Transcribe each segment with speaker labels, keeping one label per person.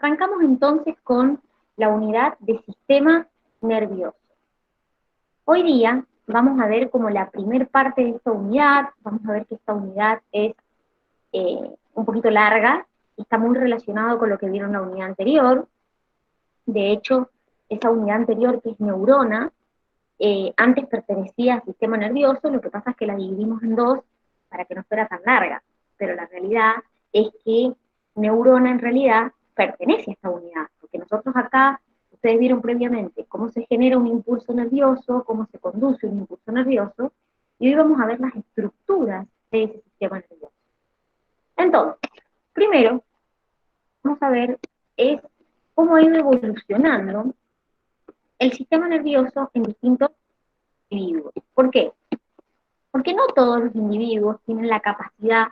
Speaker 1: Arrancamos entonces con la unidad de sistema nervioso. Hoy día vamos a ver como la primer parte de esta unidad, vamos a ver que esta unidad es un poquito larga, está muy relacionado con lo que vieron en la unidad anterior. De hecho, esa unidad anterior, que es neurona, antes pertenecía al sistema nervioso, lo que pasa es que la dividimos en dos para que no fuera tan larga, pero la realidad es que neurona en realidad pertenece a esta unidad, porque nosotros acá, ustedes vieron previamente cómo se genera un impulso nervioso, cómo se conduce un impulso nervioso, y hoy vamos a ver las estructuras de ese sistema nervioso. Entonces, primero, vamos a ver es cómo ha ido evolucionando el sistema nervioso en distintos individuos. ¿Por qué? Porque no todos los individuos tienen la capacidad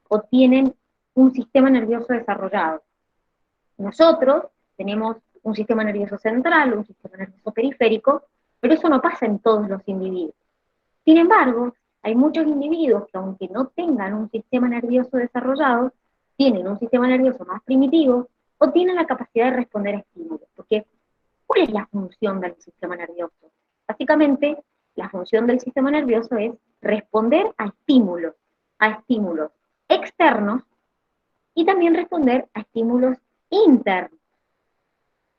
Speaker 1: o tienen un sistema nervioso desarrollado. Nosotros tenemos un sistema nervioso central, un sistema nervioso periférico, pero eso no pasa en todos los individuos. Sin embargo, hay muchos individuos que aunque no tengan un sistema nervioso desarrollado, tienen un sistema nervioso más primitivo o tienen la capacidad de responder a estímulos. Porque, ¿cuál es la función del sistema nervioso? Básicamente, la función del sistema nervioso es responder a estímulos externos y también responder a estímulos internos.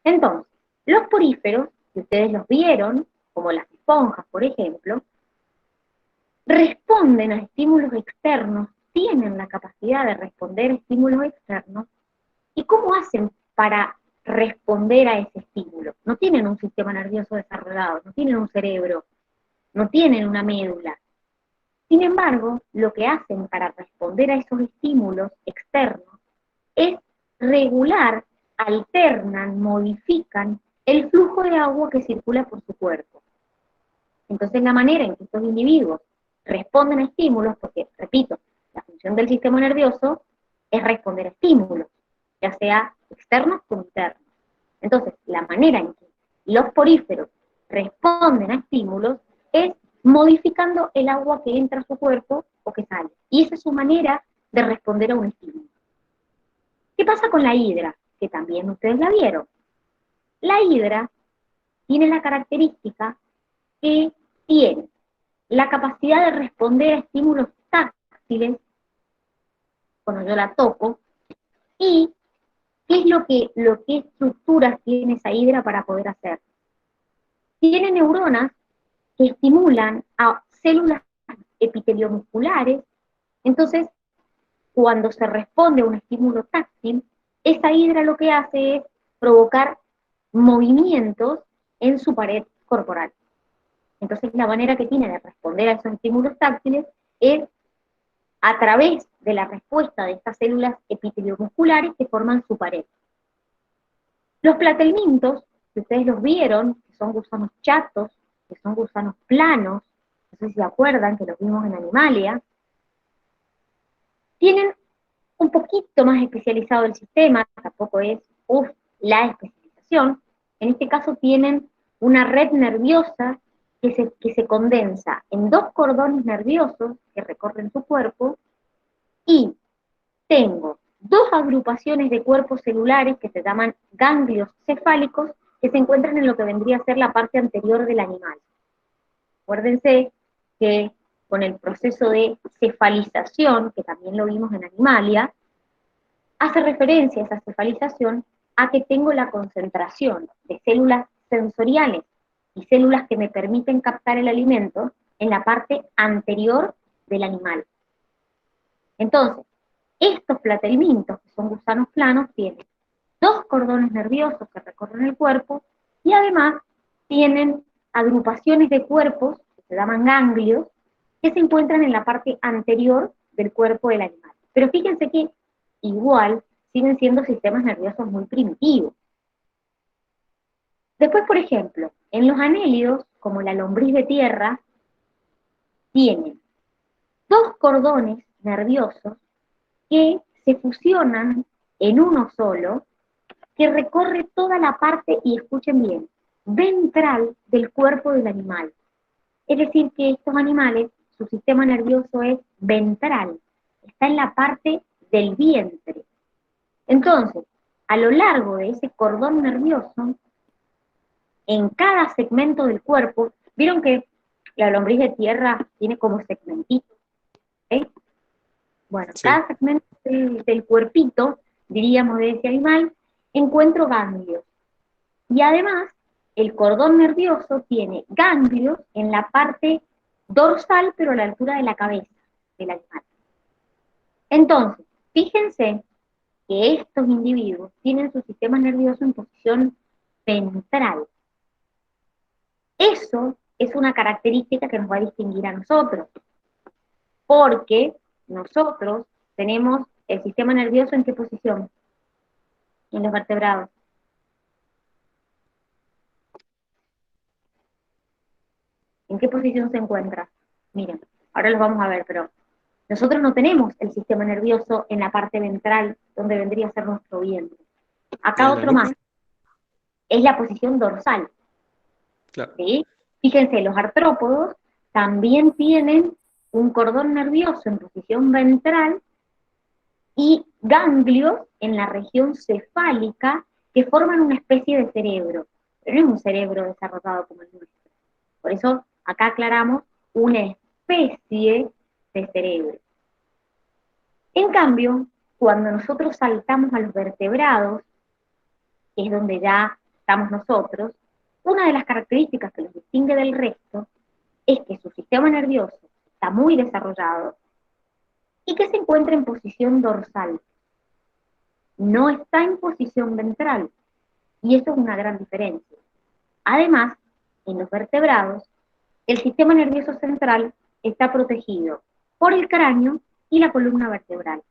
Speaker 1: Entonces, los poríferos, si ustedes los vieron, como las esponjas, por ejemplo, responden a estímulos externos, tienen la capacidad de responder a estímulos externos. ¿Y cómo hacen para responder a ese estímulo? No tienen un sistema nervioso desarrollado, no tienen un cerebro, no tienen una médula. Sin embargo, lo que hacen para responder a esos estímulos externos es regular, alternan, modifican el flujo de agua que circula por su cuerpo. Entonces, la manera en que estos individuos responden a estímulos, porque, repito, la función del sistema nervioso es responder a estímulos, ya sea externos o internos. Entonces, la manera en que los poríferos responden a estímulos es modificando el agua que entra a su cuerpo o que sale. Y esa es su manera de responder a un estímulo. ¿Qué pasa con la hidra? Que también ustedes la vieron. La hidra tiene la característica que tiene la capacidad de responder a estímulos táctiles cuando yo la toco, y ¿qué es lo que estructuras tiene esa hidra para poder hacer? Tiene neuronas que estimulan a células epiteliomusculares. Entonces, cuando se responde a un estímulo táctil, esa hidra lo que hace es provocar movimientos en su pared corporal. Entonces, la manera que tiene de responder a esos estímulos táctiles es a través de la respuesta de estas células epiteliomusculares que forman su pared. Los platelmintos, si ustedes los vieron, que son gusanos chatos, que son gusanos planos, no sé si se acuerdan que los vimos en Animalia, tienen un poquito más especializado el sistema, tampoco es la especialización. En este caso tienen una red nerviosa que se condensa en dos cordones nerviosos que recorren su cuerpo, y tengo dos agrupaciones de cuerpos celulares que se llaman ganglios cefálicos, que se encuentran en lo que vendría a ser la parte anterior del animal. Acuérdense que con el proceso de cefalización, que también lo vimos en Animalia, hace referencia a esa cefalización a que tengo la concentración de células sensoriales y células que me permiten captar el alimento en la parte anterior del animal. Entonces, estos platelmintos, que son gusanos planos, tienen dos cordones nerviosos que recorren el cuerpo y además tienen agrupaciones de cuerpos, que se llaman ganglios, que se encuentran en la parte anterior del cuerpo del animal. Pero fíjense que igual siguen siendo sistemas nerviosos muy primitivos. Después, por ejemplo, en los anélidos, como la lombriz de tierra, tienen dos cordones nerviosos que se fusionan en uno solo, que recorre toda la parte, y escuchen bien, ventral del cuerpo del animal. Es decir, que estos animales, su sistema nervioso es ventral, está en la parte del vientre. Entonces, a lo largo de ese cordón nervioso, en cada segmento del cuerpo, vieron que la lombriz de tierra tiene como segmentitos, ¿ok? Bueno,
Speaker 2: Sí.
Speaker 1: cada segmento del cuerpito, diríamos, de ese animal, encuentro ganglios. Y además, el cordón nervioso tiene ganglios en la parte dorsal, pero a la altura de la cabeza del animal. Entonces, fíjense que estos individuos tienen su sistema nervioso en posición ventral. Eso es una característica que nos va a distinguir a nosotros, porque nosotros tenemos el sistema nervioso en qué posición, en los vertebrados. ¿En qué posición se encuentra? Miren, ahora los vamos a ver, pero nosotros no tenemos el sistema nervioso en la parte ventral, donde vendría a ser nuestro vientre. Acá
Speaker 2: ¿En la
Speaker 1: otro más,
Speaker 2: nuca?
Speaker 1: es la posición dorsal,
Speaker 2: Claro.
Speaker 1: ¿sí? Fíjense, los artrópodos también tienen un cordón nervioso en posición ventral y ganglios en la región cefálica que forman una especie de cerebro, pero no es un cerebro desarrollado como el nuestro. Por eso acá aclaramos una especie de cerebro. En cambio, cuando nosotros saltamos a los vertebrados, que es donde ya estamos nosotros, una de las características que los distingue del resto es que su sistema nervioso está muy desarrollado y que se encuentra en posición dorsal. No está en posición ventral, y eso es una gran diferencia. Además, en los vertebrados, el sistema nervioso central está protegido por el cráneo y la columna vertebral.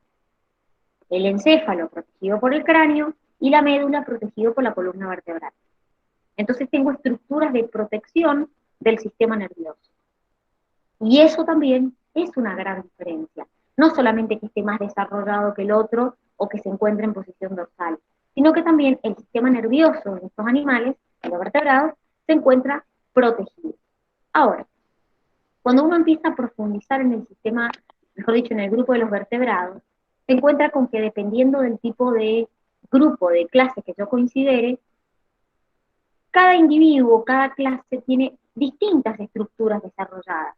Speaker 1: El encéfalo protegido por el cráneo y la médula protegido por la columna vertebral. Entonces tengo estructuras de protección del sistema nervioso. Y eso también es una gran diferencia. No solamente que esté más desarrollado que el otro o que se encuentre en posición dorsal, sino que también el sistema nervioso de estos animales, de los vertebrados, se encuentra protegido. Ahora, cuando uno empieza a profundizar en el sistema, mejor dicho, en el grupo de los vertebrados, se encuentra con que dependiendo del tipo de grupo, de clase que yo considere, cada individuo, cada clase tiene distintas estructuras desarrolladas.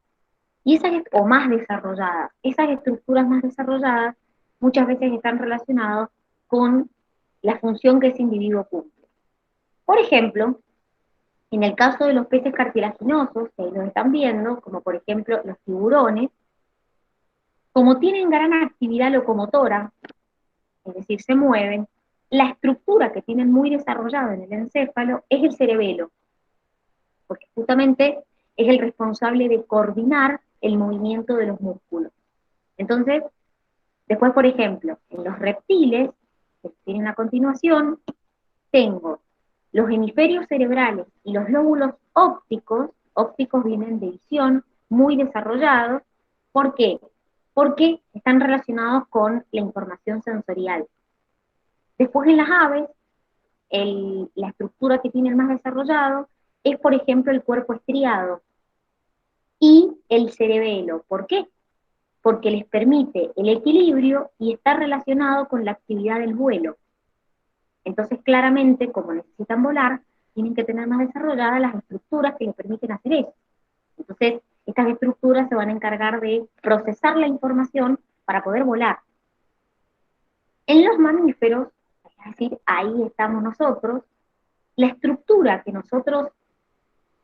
Speaker 1: Y o más desarrolladas. Esas estructuras más desarrolladas muchas veces están relacionadas con la función que ese individuo cumple. Por ejemplo, en el caso de los peces cartilaginosos, que ahí los están viendo, como por ejemplo los tiburones, como tienen gran actividad locomotora, es decir, se mueven, la estructura que tienen muy desarrollada en el encéfalo es el cerebelo, porque justamente es el responsable de coordinar el movimiento de los músculos. Entonces, después, por ejemplo, en los reptiles, que tienen a continuación, tengo los hemisferios cerebrales y los lóbulos ópticos vienen de visión, muy desarrollados. ¿Por qué? Porque están relacionados con la información sensorial. Después en las aves, la estructura que tienen más desarrollado es, por ejemplo, el cuerpo estriado y el cerebelo. ¿Por qué? Porque les permite el equilibrio y está relacionado con la actividad del vuelo. Entonces, claramente, como necesitan volar, tienen que tener más desarrolladas las estructuras que les permiten hacer eso. Entonces, estas estructuras se van a encargar de procesar la información para poder volar. En los mamíferos, es decir, ahí estamos nosotros, la estructura que nosotros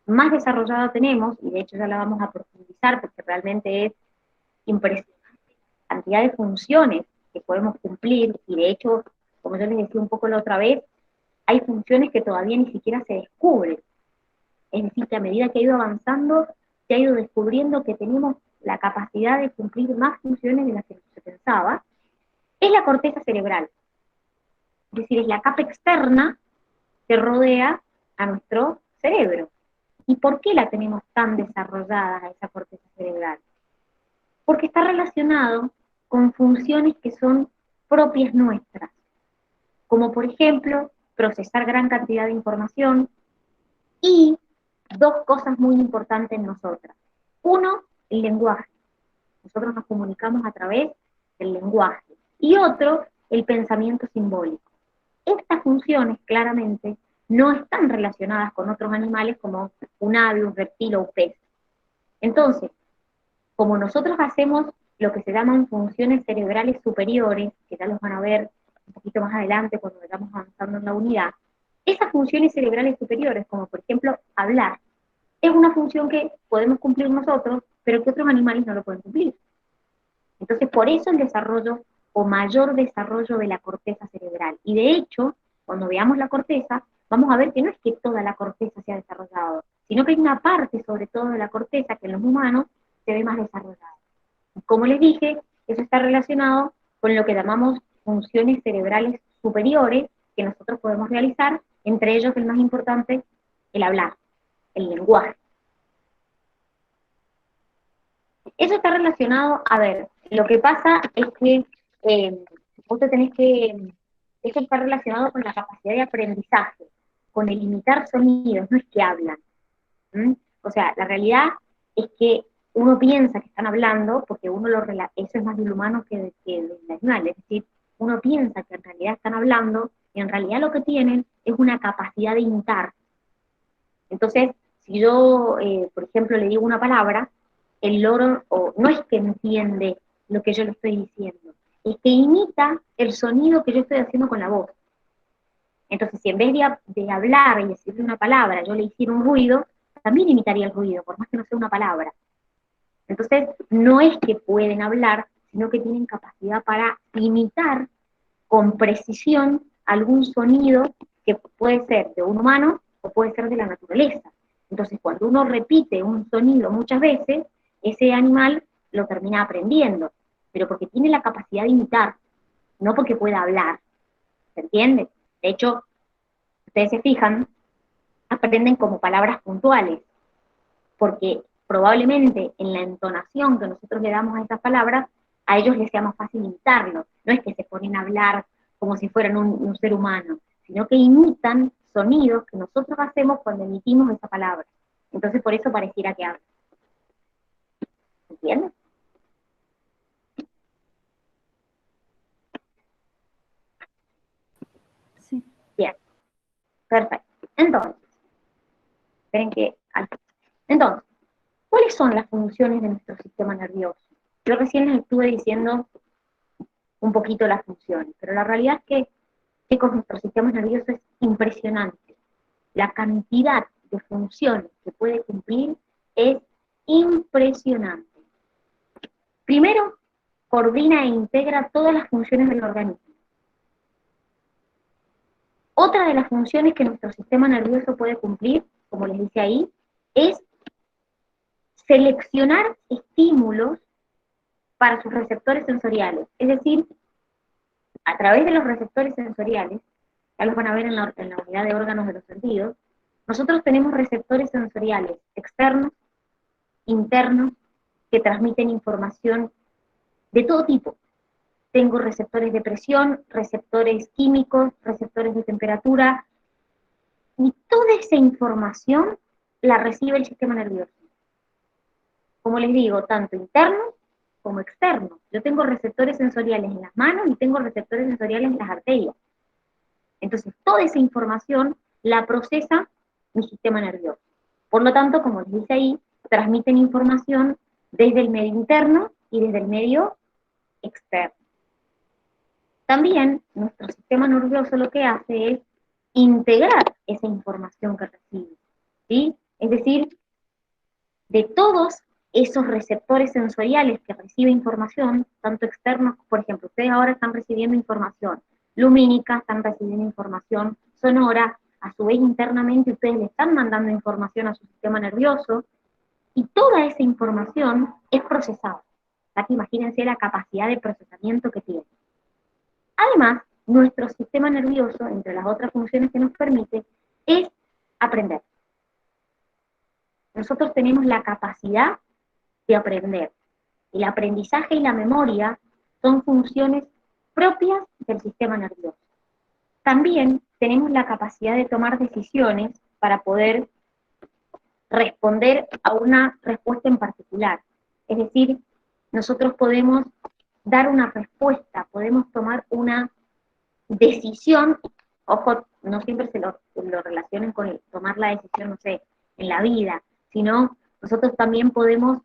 Speaker 1: más desarrollada tenemos, y de hecho ya la vamos a profundizar porque realmente es impresionante la cantidad de funciones que podemos cumplir, y de hecho, como yo les decía un poco la otra vez, hay funciones que todavía ni siquiera se descubren. Es decir, que a medida que ha ido avanzando, se ha ido descubriendo que tenemos la capacidad de cumplir más funciones de las que se pensaba, es la corteza cerebral. Es decir, es la capa externa que rodea a nuestro cerebro. ¿Y por qué la tenemos tan desarrollada a esa corteza cerebral? Porque está relacionado con funciones que son propias nuestras, como por ejemplo procesar gran cantidad de información y dos cosas muy importantes en nosotras. Uno, el lenguaje. Nosotros nos comunicamos a través del lenguaje. Y otro, el pensamiento simbólico. estas funciones claramente no están relacionadas con otros animales como un ave, un reptil o un pez. Entonces, como nosotros hacemos lo que se llaman funciones cerebrales superiores, que ya los van a ver un poquito más adelante cuando vayamos avanzando en la unidad, esas funciones cerebrales superiores, como por ejemplo hablar, es una función que podemos cumplir nosotros, pero que otros animales no lo pueden cumplir. Entonces, por eso el desarrollo o mayor desarrollo de la corteza cerebral. Y de hecho, cuando veamos la corteza, vamos a ver que no es que toda la corteza se ha desarrollado, sino que hay una parte, sobre todo de la corteza, que en los humanos se ve más desarrollada. Como les dije, eso está relacionado con lo que llamamos funciones cerebrales superiores que nosotros podemos realizar, entre ellos el más importante, el hablar, el lenguaje. Eso está relacionado, a ver, lo que pasa es que vos te tenés que, eso está relacionado con la capacidad de aprendizaje, con el imitar sonidos, no es que hablan. ¿Mm? O sea, la realidad es que uno piensa que están hablando, porque uno eso es más del humano que del animal, es decir, uno piensa que en realidad están hablando, y en realidad lo que tienen es una capacidad de imitar. Entonces, si yo, por ejemplo, le digo una palabra, el loro no es que entiende lo que yo le estoy diciendo, es que imita el sonido que yo estoy haciendo con la voz. Entonces, si en vez de hablar y decirle una palabra, yo le hiciera un ruido, también imitaría el ruido, por más que no sea una palabra. Entonces, no es que pueden hablar, sino que tienen capacidad para imitar con precisión algún sonido que puede ser de un humano o puede ser de la naturaleza. Entonces, cuando uno repite un sonido muchas veces, ese animal lo termina aprendiendo, pero porque tiene la capacidad de imitar, no porque pueda hablar. ¿Se entiende? De hecho, ustedes se fijan, aprenden como palabras puntuales, porque probablemente en la entonación que nosotros le damos a esas palabras, a ellos les sea más fácil imitarlo. No es que se ponen a hablar como si fueran un ser humano, sino que imitan sonidos que nosotros hacemos cuando emitimos esa palabra. Entonces por eso pareciera que hablan. ¿Entiendes?
Speaker 2: Sí.
Speaker 1: Bien, perfecto. Entonces, esperen que... Entonces, ¿cuáles son las funciones de nuestro sistema nervioso? Yo recién les estuve diciendo un poquito las funciones, pero la realidad es que, chicos, nuestro sistema nervioso es impresionante. La cantidad de funciones que puede cumplir es impresionante. Primero, coordina e integra todas las funciones del organismo. Otra de las funciones que nuestro sistema nervioso puede cumplir, como les dice ahí, es seleccionar estímulos para sus receptores sensoriales. Es decir, a través de los receptores sensoriales, ya los van a ver en la unidad de órganos de los sentidos, nosotros tenemos receptores sensoriales externos, internos, que transmiten información de todo tipo. Tengo receptores de presión, receptores químicos, receptores de temperatura, y toda esa información la recibe el sistema nervioso. Como les digo, tanto internos como externos. Yo tengo receptores sensoriales en las manos y tengo receptores sensoriales en las arterias. Entonces, toda esa información la procesa mi sistema nervioso. Por lo tanto, como les dice ahí, transmiten información desde el medio interno y desde el medio externo. También nuestro sistema nervioso lo que hace es integrar esa información que recibe, ¿sí? Es decir, de todos esos receptores sensoriales que recibe información, tanto externos, por ejemplo, ustedes ahora están recibiendo información lumínica, están recibiendo información sonora, a su vez internamente ustedes le están mandando información a su sistema nervioso, y toda esa información es procesada. Aquí imagínense la capacidad de procesamiento que tiene. Además, nuestro sistema nervioso, entre las otras funciones que nos permite, es aprender. Nosotros tenemos la capacidad de aprender. El aprendizaje y la memoria son funciones propias del sistema nervioso. También tenemos la capacidad de tomar decisiones para poder responder a una respuesta en particular. Es decir, nosotros podemos dar una respuesta, podemos tomar una decisión Ojo, no siempre lo relacionen con tomar la decisión, no sé, en la vida, sino nosotros también podemos,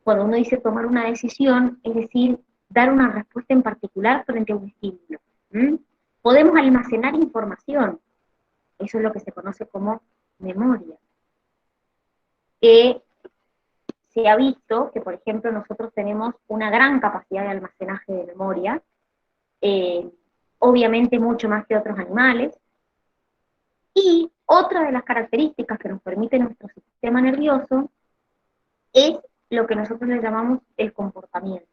Speaker 1: cuando uno dice tomar una decisión, es decir, dar una respuesta en particular frente a un estímulo. ¿Mm? Podemos almacenar información, eso es lo que se conoce como memoria, que se ha visto que, por ejemplo, nosotros tenemos una gran capacidad de almacenaje de memoria, eh, obviamente mucho más que otros animales, y otra de las características que nos permite nuestro sistema nervioso es lo que nosotros le llamamos el comportamiento.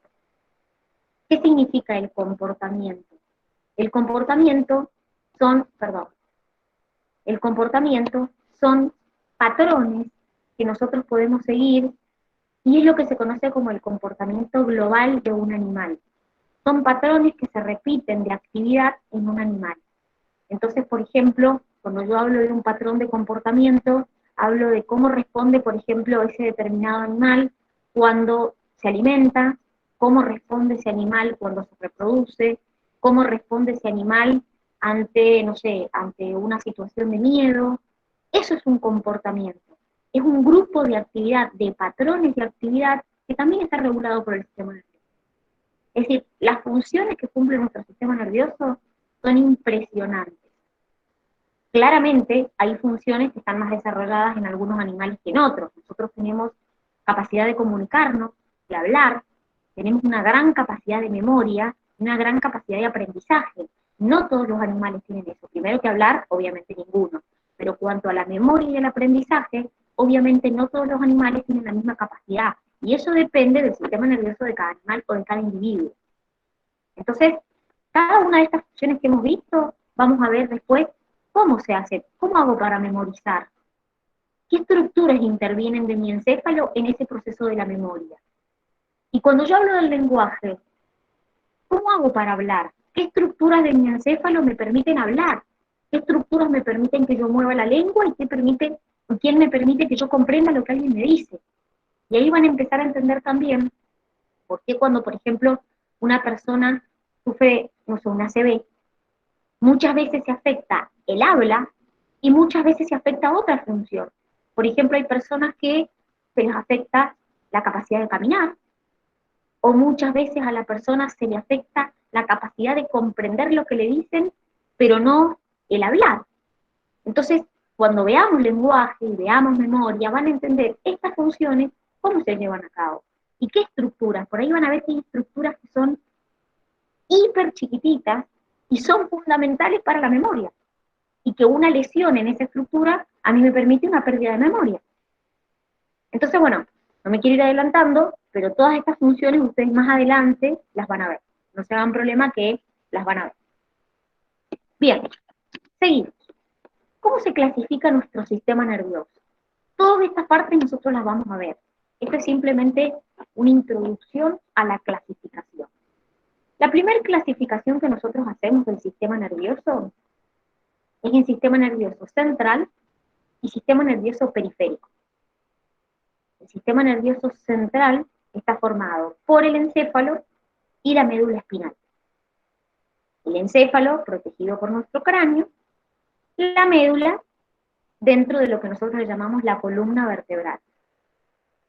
Speaker 1: ¿Qué significa el comportamiento? El comportamiento perdón, el comportamiento son patrones que nosotros podemos seguir y es lo que se conoce como el comportamiento global de un animal. Son patrones que se repiten de actividad en un animal. Entonces, por ejemplo, cuando yo hablo de un patrón de comportamiento, hablo de cómo responde, por ejemplo, ese determinado animal cuando se alimenta, cómo responde ese animal cuando se reproduce, cómo responde ese animal ante, no sé, ante una situación de miedo. Eso es un comportamiento. Es un grupo de actividad, de patrones de actividad que también está regulado por el sistema nervioso. Es decir, las funciones que cumple nuestro sistema nervioso son impresionantes. Claramente hay funciones que están más desarrolladas en algunos animales que en otros. Nosotros tenemos capacidad de comunicarnos, de hablar, tenemos una gran capacidad de memoria, una gran capacidad de aprendizaje. No todos los animales tienen eso. Primero que hablar, obviamente ninguno. Pero cuanto a la memoria y el aprendizaje, obviamente no todos los animales tienen la misma capacidad. Y eso depende del sistema nervioso de cada animal o de cada individuo. Entonces, cada una de estas funciones que hemos visto, vamos a ver después cómo se hace, cómo hago para memorizar, qué estructuras intervienen de mi encéfalo en ese proceso de la memoria. Y cuando yo hablo del lenguaje, ¿cómo hago para hablar? ¿Qué estructuras de mi encéfalo me permiten hablar? ¿Qué estructuras me permiten que yo mueva la lengua y quién me permite que yo comprenda lo que alguien me dice? Y ahí van a empezar a entender también por qué cuando, por ejemplo, una persona sufre, no sé, una ACV, muchas veces se afecta el habla y muchas veces se afecta otra función. Por ejemplo, hay personas que se les afecta la capacidad de caminar, o muchas veces a la persona se le afecta la capacidad de comprender lo que le dicen, pero no el hablar. Entonces, cuando veamos lenguaje y veamos memoria, van a entender estas funciones, cómo se llevan a cabo, y qué estructuras. Por ahí van a ver que hay estructuras que son hiper chiquititas y son fundamentales para la memoria. Y que una lesión en esa estructura a mí me permite una pérdida de memoria. Entonces, bueno, no me quiero ir adelantando, pero todas estas funciones ustedes más adelante las van a ver. No se hagan problema que las van a ver. Bien, seguimos. ¿Cómo se clasifica nuestro sistema nervioso? Todas estas partes nosotros las vamos a ver. Esto es simplemente una introducción a la clasificación. La primera clasificación que nosotros hacemos del sistema nervioso es el sistema nervioso central y sistema nervioso periférico. El sistema nervioso central está formado por el encéfalo y la médula espinal. El encéfalo, protegido por nuestro cráneo, la médula, dentro de lo que nosotros le llamamos la columna vertebral.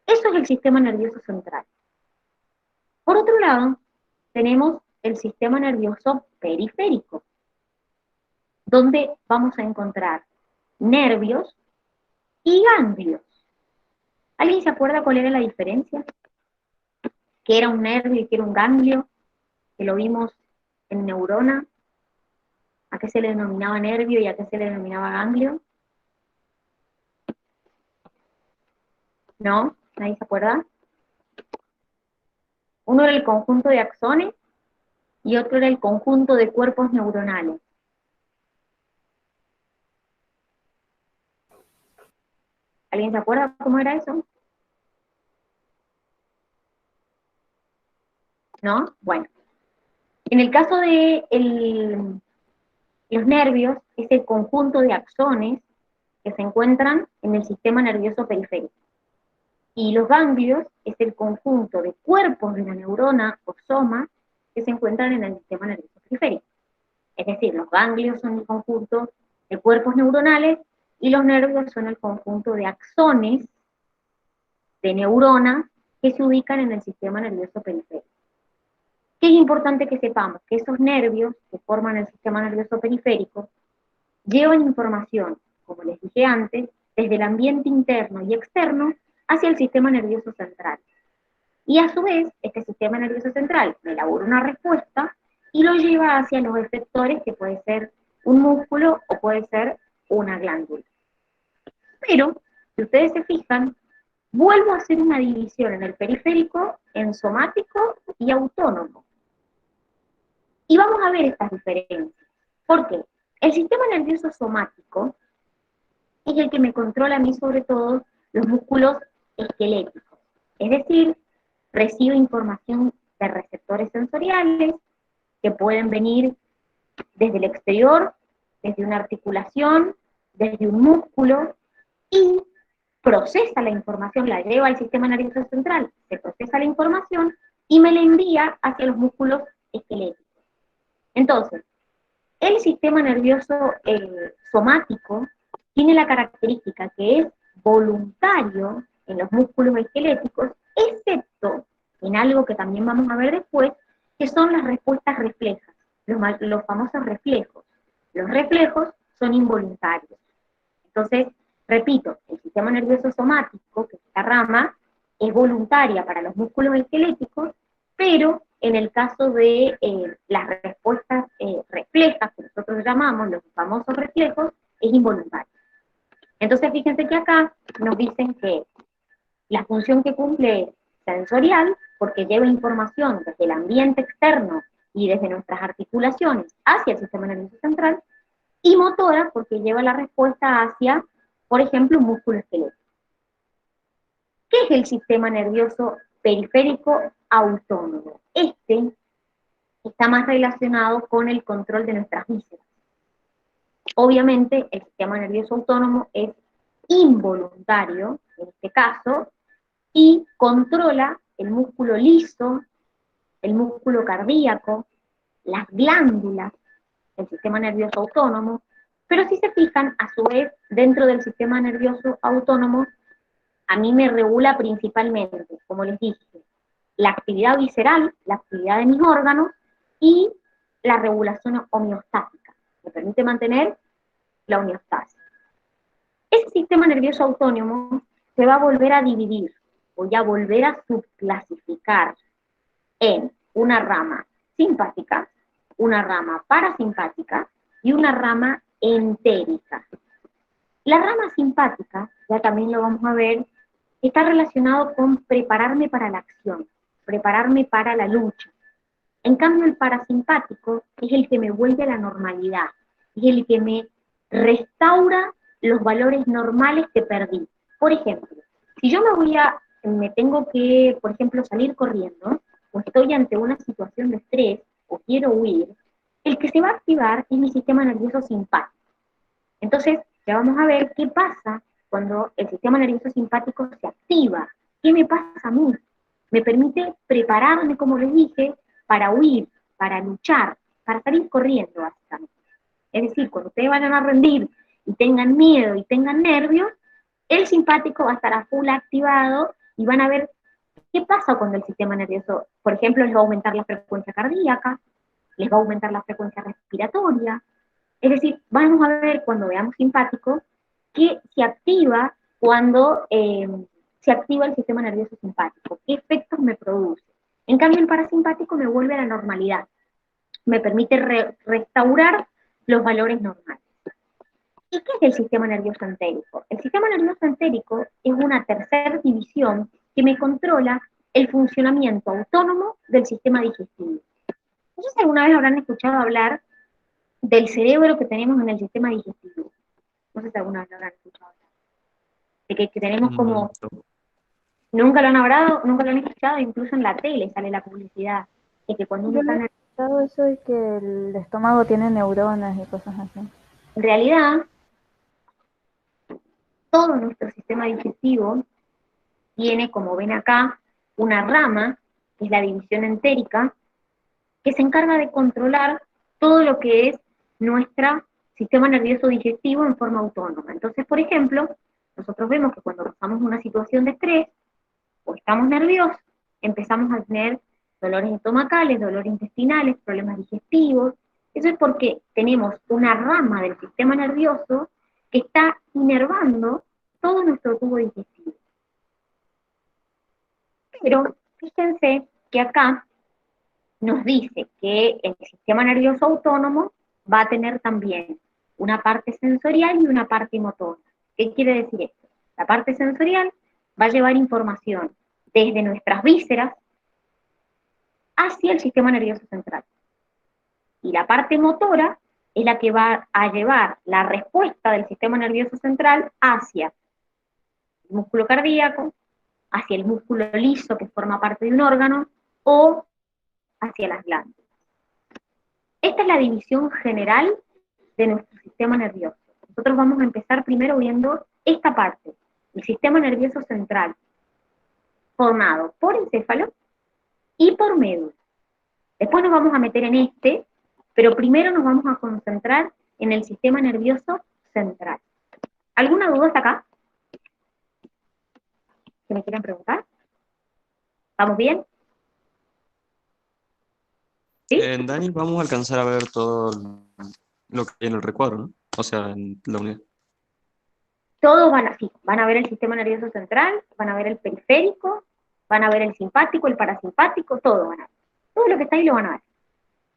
Speaker 1: Eso es el sistema nervioso central. Por otro lado, tenemos el sistema nervioso periférico, donde vamos a encontrar nervios y ganglios. ¿Alguien se acuerda cuál era la diferencia? ¿Qué era un nervio y qué era un ganglio? Que lo vimos en neurona. ¿A qué se le denominaba nervio y a qué se le denominaba ganglio? ¿No? ¿Nadie se acuerda? Uno era el conjunto de axones y otro era el conjunto de cuerpos neuronales. ¿Alguien se acuerda cómo era eso? ¿No? Bueno. En el caso de los nervios, es el conjunto de axones que se encuentran en el sistema nervioso periférico. Y los ganglios es el conjunto de cuerpos de la neurona o soma que se encuentran en el sistema nervioso periférico. Es decir, los ganglios son el conjunto de cuerpos neuronales y los nervios son el conjunto de axones de neuronas que se ubican en el sistema nervioso periférico. ¿Qué es importante que sepamos? Que esos nervios que forman el sistema nervioso periférico llevan información, como les dije antes, desde el ambiente interno y externo hacia el sistema nervioso central. Y a su vez, este sistema nervioso central me elabora una respuesta y lo lleva hacia los efectores, que puede ser un músculo o puede ser una glándula. Pero, si ustedes se fijan, vuelvo a hacer una división en el periférico, en somático y autónomo. Y vamos a ver estas diferencias. ¿Por qué? El sistema nervioso somático es el que me controla a mí sobre todo los músculos esqueléticos. Es decir, recibo información de receptores sensoriales que pueden venir desde el exterior, desde una articulación, desde un músculo, y procesa la información, la lleva al sistema nervioso central, se procesa la información y me la envía hacia los músculos esqueléticos. Entonces, el sistema nervioso somático tiene la característica que es voluntario en los músculos esqueléticos, excepto en algo que también vamos a ver después, que son las respuestas reflejas, los famosos reflejos. Los reflejos son involuntarios. Entonces, repito, el sistema nervioso somático, que es esta rama, es voluntaria para los músculos esqueléticos, pero en el caso de las respuestas reflejas, que nosotros llamamos los famosos reflejos, es involuntario. Entonces, fíjense que acá nos dicen que la función que cumple es sensorial, porque lleva información desde el ambiente externo y desde nuestras articulaciones hacia el sistema nervioso central, y motora, porque lleva la respuesta hacia, por ejemplo, un músculo esquelético. ¿Qué es el sistema nervioso periférico autónomo? Este está más relacionado con el control de nuestras vísceras. Obviamente, el sistema nervioso autónomo es involuntario, en este caso, y controla el músculo liso, el músculo cardíaco, las glándulas, el sistema nervioso autónomo, pero si se fijan, a su vez, dentro del sistema nervioso autónomo, a mí me regula principalmente, como les dije, la actividad visceral, la actividad de mis órganos y la regulación homeostática. Me permite mantener la homeostasis. Ese sistema nervioso autónomo se va a volver a dividir, voy a volver a subclasificar en una rama simpática, una rama parasimpática y una rama entérica. La rama simpática, ya también lo vamos a ver, está relacionado con prepararme para la acción, prepararme para la lucha. En cambio, el parasimpático es el que me vuelve a la normalidad, es el que me restaura los valores normales que perdí. Por ejemplo, si yo me tengo que, por ejemplo, salir corriendo, o estoy ante una situación de estrés, o quiero huir, el que se va a activar es mi sistema nervioso simpático. Entonces, ya vamos a ver qué pasa cuando el sistema nervioso simpático se activa. ¿Qué me pasa a mí? Me permite prepararme, como les dije, para huir, para luchar, para salir corriendo, básicamente. Es decir, cuando ustedes vayan a rendir y tengan miedo y tengan nervios, el simpático va a estar a full activado y van a ver qué pasa cuando el sistema nervioso, por ejemplo, les va a aumentar la frecuencia cardíaca, les va a aumentar la frecuencia respiratoria. Es decir, vamos a ver cuando veamos simpático que se activa cuando se activa el sistema nervioso simpático, qué efectos me produce. En cambio, el parasimpático me vuelve a la normalidad, me permite restaurar los valores normales. ¿Y qué es el sistema nervioso entérico? El sistema nervioso entérico es una tercera división que me controla el funcionamiento autónomo del sistema digestivo. No sé si alguna vez habrán escuchado hablar del cerebro que tenemos en el sistema digestivo. No sé si alguna vez lo habrán escuchado hablar. De que tenemos como... Nunca lo han hablado, nunca lo han escuchado, incluso en la tele sale la publicidad. De que cuando uno está en
Speaker 2: eso de que el estómago tiene neuronas y cosas así.
Speaker 1: En realidad, todo nuestro sistema digestivo tiene, como ven acá, una rama, que es la división entérica, que se encarga de controlar todo lo que es nuestro sistema nervioso digestivo en forma autónoma. Entonces, por ejemplo, nosotros vemos que cuando pasamos una situación de estrés o estamos nerviosos, empezamos a tener dolores estomacales, dolores intestinales, problemas digestivos. Eso es porque tenemos una rama del sistema nervioso que está inervando todo nuestro tubo digestivo. Pero fíjense que acá nos dice que el sistema nervioso autónomo va a tener también una parte sensorial y una parte motora. ¿Qué quiere decir esto? La parte sensorial va a llevar información desde nuestras vísceras hacia el sistema nervioso central. Y la parte motora es la que va a llevar la respuesta del sistema nervioso central hacia el músculo cardíaco, hacia el músculo liso que forma parte de un órgano, o hacia las glándulas. Esta es la división general de nuestro sistema nervioso. Nosotros vamos a empezar primero viendo esta parte, el sistema nervioso central, formado por encéfalo y por médula. Después nos vamos a meter en este, pero primero nos vamos a concentrar en el sistema nervioso central. ¿Alguna duda hasta acá? ¿Que me quieran preguntar? ¿Estamos bien? ¿Sí?
Speaker 3: Dani, vamos a alcanzar a ver todo lo que hay en el recuadro, ¿no? O sea, en la unidad.
Speaker 1: Todos van a ver el sistema nervioso central, van a ver el periférico, van a ver el simpático, el parasimpático, todo van a ver. Todo lo que está ahí lo van a ver.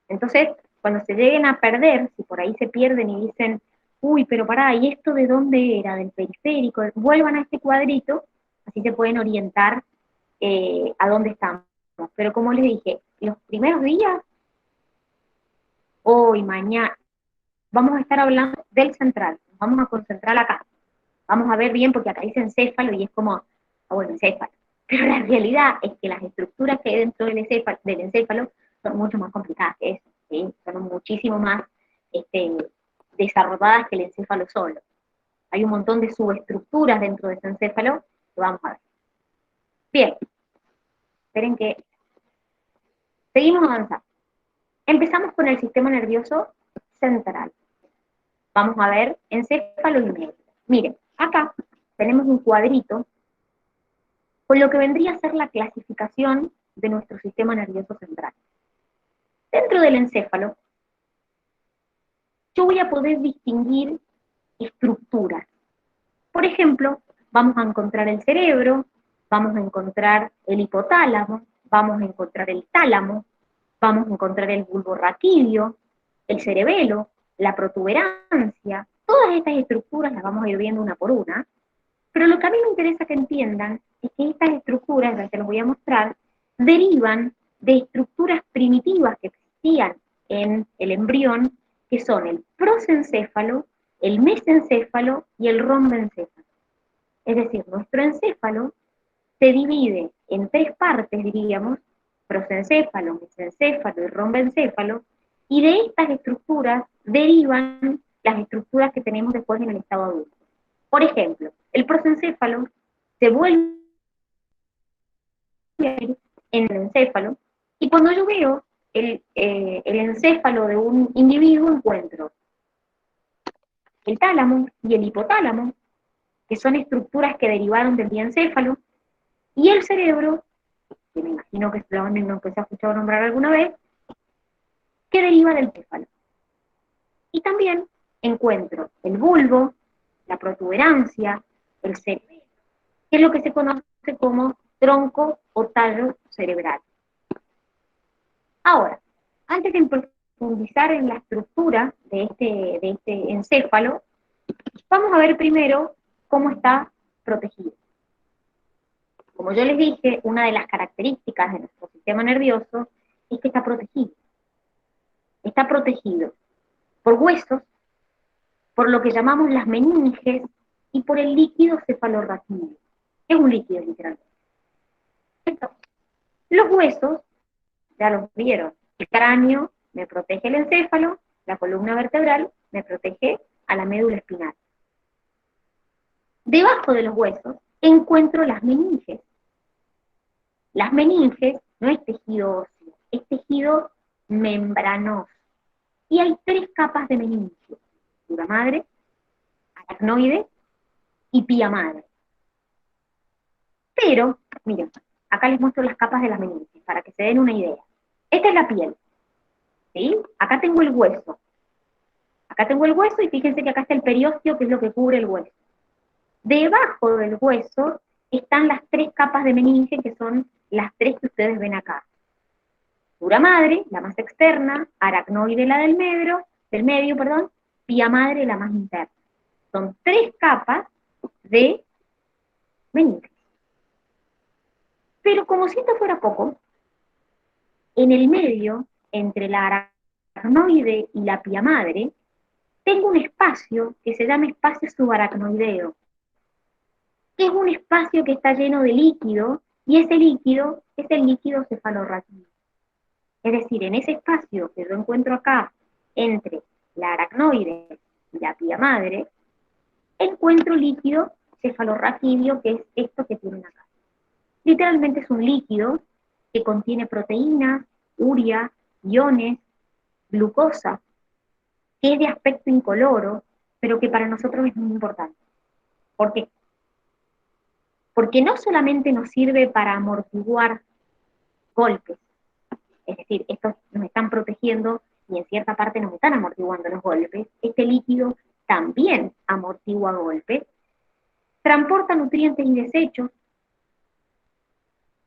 Speaker 1: Entonces, cuando se lleguen a perder, si por ahí se pierden y dicen, uy, pero pará, ¿y esto de dónde era? Del periférico, vuelvan a este cuadrito, así se pueden orientar a dónde estamos. Pero como les dije, los primeros días, hoy, mañana, vamos a estar hablando del central, nos vamos a concentrar acá. Vamos a ver bien, porque acá dice encéfalo y es como, bueno, encéfalo. Pero la realidad es que las estructuras que hay dentro del encéfalo son mucho más complicadas que eso, ¿sí? Son muchísimo más desarrolladas que el encéfalo solo. Hay un montón de subestructuras dentro de ese encéfalo que vamos a ver. Bien, esperen que seguimos avanzando. Empezamos con el sistema nervioso central. Vamos a ver encéfalo y médula. Miren, acá tenemos un cuadrito con lo que vendría a ser la clasificación de nuestro sistema nervioso central. Dentro del encéfalo, yo voy a poder distinguir estructuras. Por ejemplo, vamos a encontrar el cerebro, vamos a encontrar el hipotálamo, vamos a encontrar el tálamo, vamos a encontrar el bulbo raquídeo, el cerebelo, la protuberancia. Todas estas estructuras las vamos a ir viendo una por una, pero lo que a mí me interesa que entiendan es que estas estructuras, las que les voy a mostrar, derivan de estructuras primitivas que existían en el embrión, que son el prosencéfalo, el mesencéfalo y el rombencéfalo. Es decir, nuestro encéfalo se divide en tres partes, diríamos, prosencéfalo, mesencéfalo y rombencéfalo, y de estas estructuras derivan las estructuras que tenemos después en el estado adulto. Por ejemplo, el prosencéfalo se vuelve en el encéfalo, y cuando yo veo el encéfalo de un individuo, encuentro el tálamo y el hipotálamo, que son estructuras que derivaron del diencéfalo, y el cerebro, que me imagino que lo han escuchado nombrar alguna vez, que deriva del céfalo. Y también encuentro el bulbo, la protuberancia, el cerebelo, que es lo que se conoce como tronco o tallo cerebral. Ahora, antes de profundizar en la estructura de este encéfalo, vamos a ver primero cómo está protegido. Como yo les dije, una de las características de nuestro sistema nervioso es que está protegido. Está protegido por huesos, por lo que llamamos las meninges y por el líquido cefalorraquídeo. Es un líquido, literalmente. Entonces, los huesos, ya los vieron, el cráneo me protege el encéfalo, la columna vertebral me protege a la médula espinal. Debajo de los huesos encuentro las meninges. Las meninges no es tejido óseo, es tejido membranoso. Y hay 3 capas de meninge: dura madre, aracnoide y pía madre. Pero, miren, acá les muestro las capas de las meninges para que se den una idea. Esta es la piel, ¿sí? Acá tengo el hueso. Acá tengo el hueso y fíjense que acá está el periósteo, que es lo que cubre el hueso. Debajo del hueso están las 3 capas de meninge, que son las 3 que ustedes ven acá. Dura madre, la más externa, aracnoide, la del medio, pía madre, la más interna. Son 3 capas de meninge. Pero como si esto fuera poco, en el medio, entre la aracnoide y la pía madre, tengo un espacio que se llama espacio subaracnoideo, que es un espacio que está lleno de líquido, y ese líquido es el líquido cefalorraquídeo. Es decir, en ese espacio que yo encuentro acá, entre la aracnoide y la pía madre, encuentro líquido cefalorraquídeo, que es esto que tienen acá. Literalmente es un líquido que contiene proteínas, urea, iones, glucosa, que es de aspecto incoloro, pero que para nosotros es muy importante. ¿Por qué? Porque no solamente nos sirve para amortiguar golpes, es decir, estos nos están protegiendo y en cierta parte nos están amortiguando los golpes, este líquido también amortigua golpes, transporta nutrientes y desechos,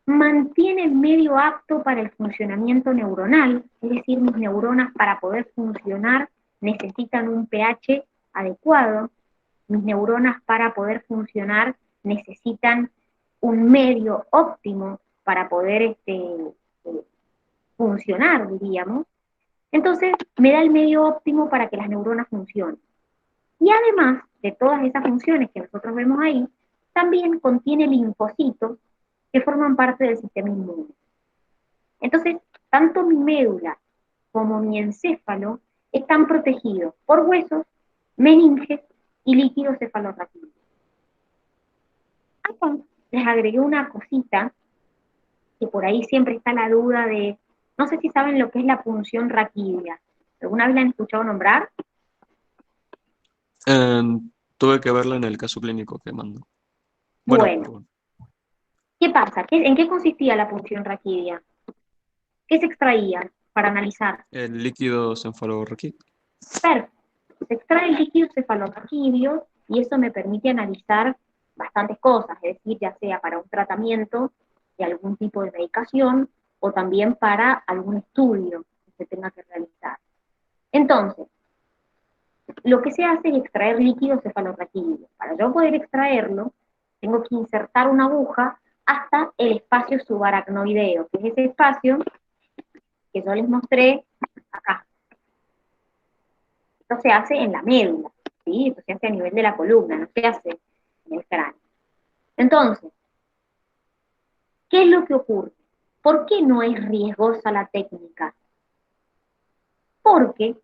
Speaker 1: mantiene el medio apto para el funcionamiento neuronal, es decir, mis neuronas para poder funcionar necesitan un pH adecuado, mis neuronas para poder funcionar necesitan un medio óptimo para poder funcionar, diríamos. Entonces, me da el medio óptimo para que las neuronas funcionen. Y además de todas esas funciones que nosotros vemos ahí, también contiene linfocitos que forman parte del sistema inmune. Entonces, tanto mi médula como mi encéfalo están protegidos por huesos, meninges y líquido cefalorraquídeo. Acá les agregué una cosita que por ahí siempre está la duda de, no sé si saben lo que es la punción raquídea. ¿Alguna vez la han escuchado nombrar?
Speaker 3: Tuve que verla en el caso clínico que mandó.
Speaker 1: Bueno,
Speaker 3: Bueno,
Speaker 1: ¿qué pasa? ¿En qué consistía la punción raquídea? ¿Qué se extraía para analizar?
Speaker 3: el líquido cefalorraquídeo.
Speaker 1: Perfecto. Se extrae el líquido cefalorraquídeo y eso me permite analizar bastantes cosas, es decir, ya sea para un tratamiento de algún tipo de medicación o también para algún estudio que se tenga que realizar. Entonces, lo que se hace es extraer líquido cefalorraquídeo. Para yo poder extraerlo, tengo que insertar una aguja hasta el espacio subaracnoideo, que es ese espacio que yo les mostré acá. Esto se hace en la médula, ¿sí? Esto se hace a nivel de la columna, no se hace en el cráneo. Entonces, ¿qué es lo que ocurre? ¿Por qué no es riesgosa la técnica? Porque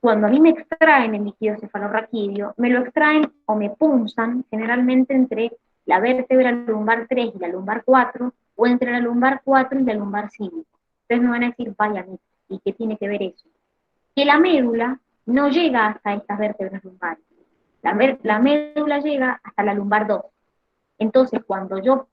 Speaker 1: cuando a mí me extraen el líquido cefalorraquídeo, me lo extraen o me punzan generalmente entre la vértebra lumbar 3 y la lumbar 4, o entre la lumbar 4 y la lumbar 5. Ustedes me van a decir, vaya, ¿y qué tiene que ver eso? Que la médula no llega hasta estas vértebras lumbares. La médula llega hasta la lumbar 2. Entonces, cuando yo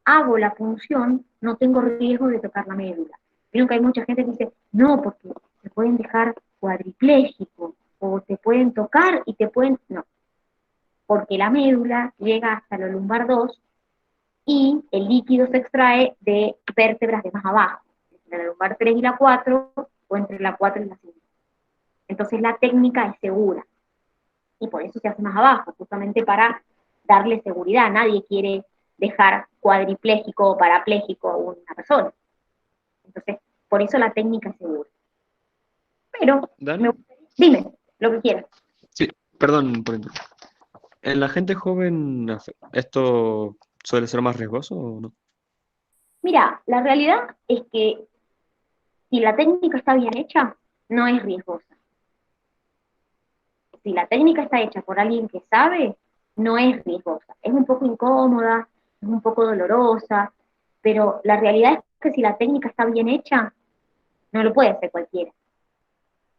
Speaker 1: hago la punción, no tengo riesgo de tocar la médula. Vieron que hay mucha gente que dice, no, porque te pueden dejar cuadripléjico, o te pueden tocar y te pueden... No, porque la médula llega hasta la lumbar 2 y el líquido se extrae de vértebras de más abajo, entre la lumbar 3 y la 4, o entre la 4 y la 5. Entonces la técnica es segura, y por eso se hace más abajo, justamente para darle seguridad. Nadie quiere dejar cuadripléjico o parapléjico a una persona. Entonces, por eso la técnica es segura. Pero,
Speaker 3: ¿Dan?
Speaker 1: dime lo que quieras.
Speaker 3: Sí, perdón por interrumpir. ¿En la gente joven esto suele ser más riesgoso o no?
Speaker 1: Mira, la realidad es que si la técnica está bien hecha, no es riesgosa. Si la técnica está hecha por alguien que sabe, no es riesgosa. Es un poco incómoda, es un poco dolorosa, pero la realidad es que si la técnica está bien hecha, no lo puede hacer cualquiera.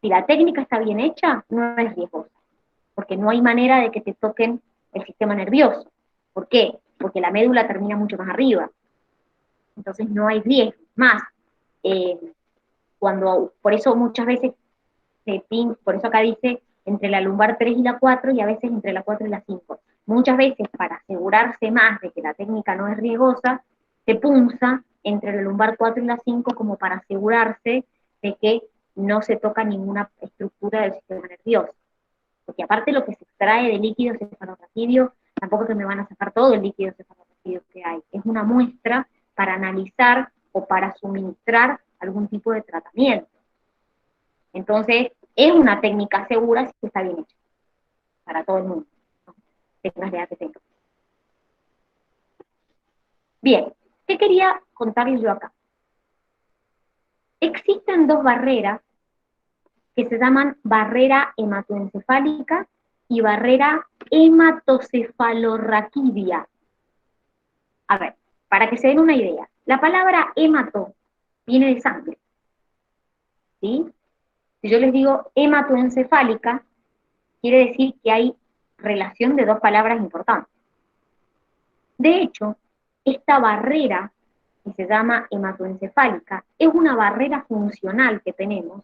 Speaker 1: Si la técnica está bien hecha, no es riesgosa, porque no hay manera de que te toquen el sistema nervioso. ¿Por qué? Porque la médula termina mucho más arriba. Entonces no hay riesgo. Más, eh, por eso muchas veces por eso acá dice entre la lumbar 3 y la 4 y a veces entre la 4 y la 5. Muchas veces para asegurarse más de que la técnica no es riesgosa, se punza entre la lumbar 4 y la 5 como para asegurarse de que no se toca ninguna estructura del sistema nervioso. Porque aparte lo que se extrae de líquido cefalorraquídeo, tampoco que me van a sacar todo el líquido cefalorraquídeo que hay. Es una muestra para analizar o para suministrar algún tipo de tratamiento. Entonces, es una técnica segura si está bien hecha, para todo el mundo, ¿no? Tengas la edad que tengas. Bien, ¿qué quería contarles yo acá? Existen dos barreras que se llaman barrera hematoencefálica y barrera hematocefalorraquídea. A ver, para que se den una idea, la palabra hemato viene de sangre, ¿sí? Si yo les digo hematoencefálica, quiere decir que hay relación de dos palabras importantes. De hecho, esta barrera, que se llama hematoencefálica, es una barrera funcional que tenemos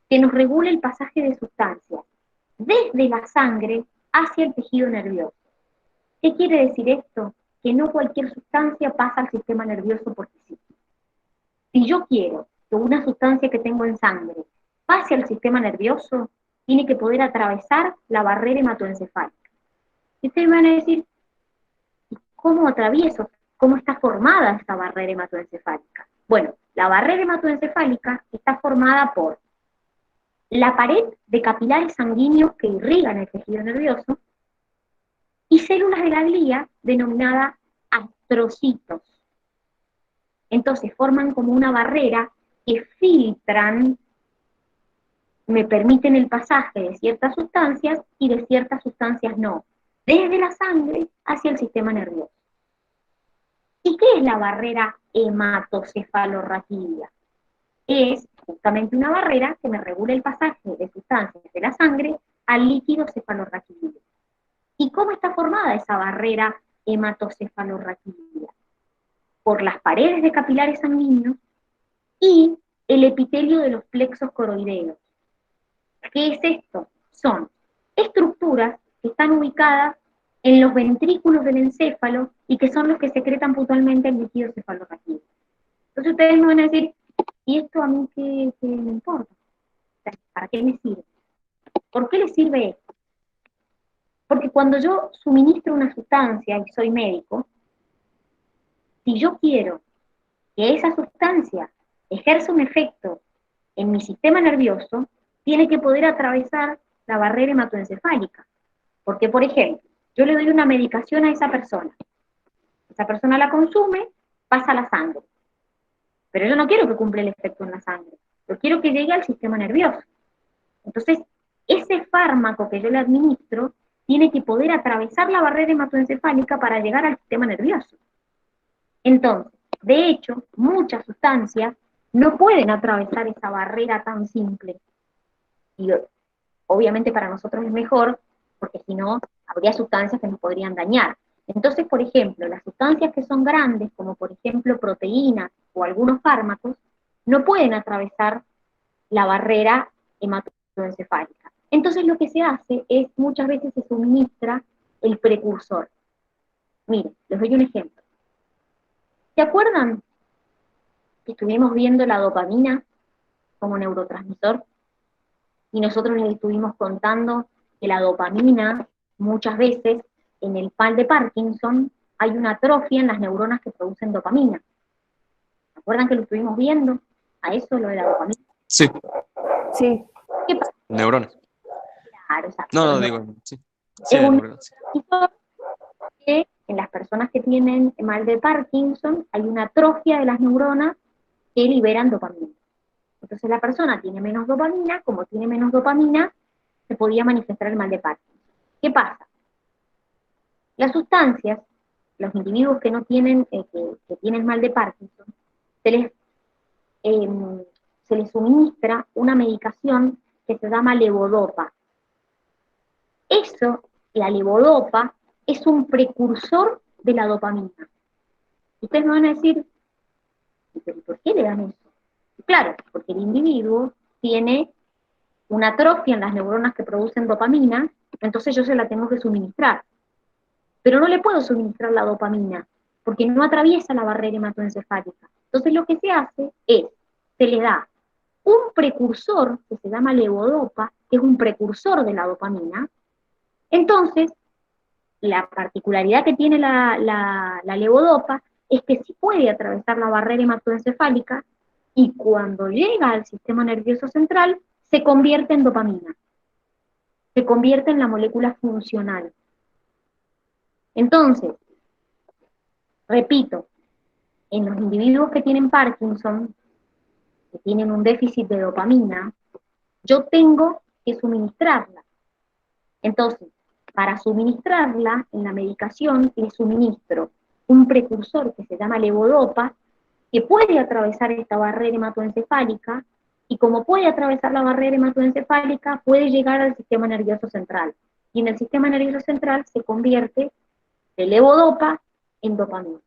Speaker 1: que nos regula el pasaje de sustancias desde la sangre hacia el tejido nervioso. ¿Qué quiere decir esto? Que no cualquier sustancia pasa al sistema nervioso porque sí. Si yo quiero que una sustancia que tengo en sangre pase al sistema nervioso, tiene que poder atravesar la barrera hematoencefálica. Y ustedes van a decir, ¿cómo atravieso? ¿Cómo está formada esta barrera hematoencefálica? Bueno, la barrera hematoencefálica está formada por la pared de capilares sanguíneos que irrigan el tejido nervioso y células de la glía denominadas astrocitos. Entonces forman como una barrera que filtran, me permiten el pasaje de ciertas sustancias y de ciertas sustancias no, desde la sangre hacia el sistema nervioso. ¿Y qué es la barrera hematocefalorraquídea? Es justamente una barrera que me regula el pasaje de sustancias de la sangre al líquido cefalorraquídeo. ¿Y cómo está formada esa barrera hematocefalorraquídea? Por las paredes de capilares sanguíneos y el epitelio de los plexos coroideos. ¿Qué es esto? Son estructuras que están ubicadas en los ventrículos del encéfalo y que son los que secretan puntualmente el líquido cefalorraquídeo. Entonces ustedes me van a decir, ¿y esto a mí qué me importa? ¿Para qué me sirve? ¿Por qué le sirve esto? Porque cuando yo suministro una sustancia y soy médico, si yo quiero que esa sustancia ejerza un efecto en mi sistema nervioso, tiene que poder atravesar la barrera hematoencefálica. Porque, por ejemplo, yo le doy una medicación a esa persona la consume, pasa a la sangre. Pero yo no quiero que cumpla el efecto en la sangre, yo quiero que llegue al sistema nervioso. Entonces, ese fármaco que yo le administro tiene que poder atravesar la barrera hematoencefálica para llegar al sistema nervioso. Entonces, de hecho, muchas sustancias no pueden atravesar esa barrera tan simple. Y obviamente para nosotros es mejor, porque si no, habría sustancias que nos podrían dañar. Entonces, por ejemplo, las sustancias que son grandes, como por ejemplo proteínas o algunos fármacos, no pueden atravesar la barrera hematoencefálica. Entonces lo que se hace es, muchas veces se suministra el precursor. Miren, les doy un ejemplo. ¿Se acuerdan que estuvimos viendo la dopamina como neurotransmisor? Y nosotros les estuvimos contando que la dopamina, muchas veces, en el mal de Parkinson, hay una atrofia en las neuronas que producen dopamina. ¿Se acuerdan que lo estuvimos viendo? A eso, lo de la dopamina.
Speaker 3: Sí,
Speaker 2: Sí,
Speaker 1: ¿Qué pasa?
Speaker 3: neuronas.
Speaker 1: Claro, exacto.
Speaker 3: No, digo, sí. Sí,
Speaker 1: Es
Speaker 3: de
Speaker 1: un
Speaker 3: neuronas. Sí.
Speaker 1: que en las personas que tienen mal de Parkinson hay una atrofia de las neuronas que liberan dopamina. Entonces la persona tiene menos dopamina, como tiene menos dopamina, se podía manifestar el mal de Parkinson. ¿Qué pasa? Las sustancias, los individuos que no tienen, que tienen mal de Parkinson, se les, eh, se les suministra una medicación que se llama levodopa. Eso, la levodopa, es un precursor de la dopamina. Ustedes me van a decir, ¿pero por qué le dan eso? Claro, porque el individuo tiene una atrofia en las neuronas que producen dopamina, entonces yo se la tengo que suministrar. Pero no le puedo suministrar la dopamina, porque no atraviesa la barrera hematoencefálica. Entonces lo que se hace es, se le da un precursor que se llama levodopa, que es un precursor de la dopamina. Entonces, la particularidad que tiene la levodopa es que sí puede atravesar la barrera hematoencefálica y cuando llega al sistema nervioso central se convierte en dopamina, se convierte en la molécula funcional. Entonces, repito, en los individuos que tienen Parkinson, que tienen un déficit de dopamina, yo tengo que suministrarla. Entonces, para suministrarla en la medicación, le suministro un precursor que se llama levodopa, que puede atravesar esta barrera hematoencefálica, y como puede atravesar la barrera hematoencefálica, puede llegar al sistema nervioso central. Y en el sistema nervioso central se convierte de levodopa en dopamina.